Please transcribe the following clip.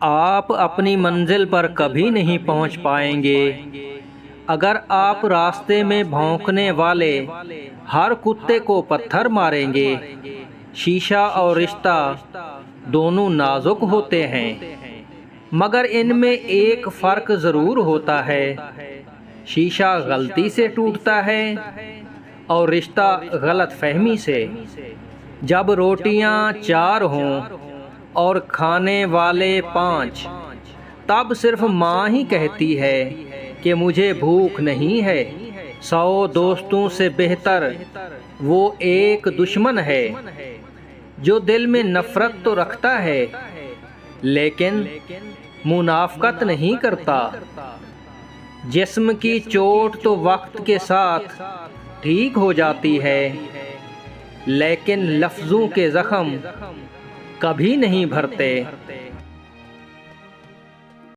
आप अपनी मंजिल पर कभी नहीं पहुंच पाएंगे अगर आप रास्ते में भौंकने वाले हर कुत्ते को पत्थर मारेंगे। शीशा और रिश्ता दोनों नाजुक होते हैं, मगर इनमें एक फ़र्क ज़रूर होता है। शीशा गलती से टूटता है और रिश्ता गलतफहमी से। जब रोटियां 4 हों और खाने वाले 5, तब सिर्फ माँ ही कहती है कि मुझे भूख नहीं है। 100 दोस्तों से बेहतर वो एक दुश्मन है जो दिल में नफरत तो रखता है लेकिन मुनाफकत नहीं करता। जिस्म की चोट तो वक्त के साथ ठीक हो जाती है, लेकिन लफ्ज़ों के ज़ख्म कभी नहीं भरते।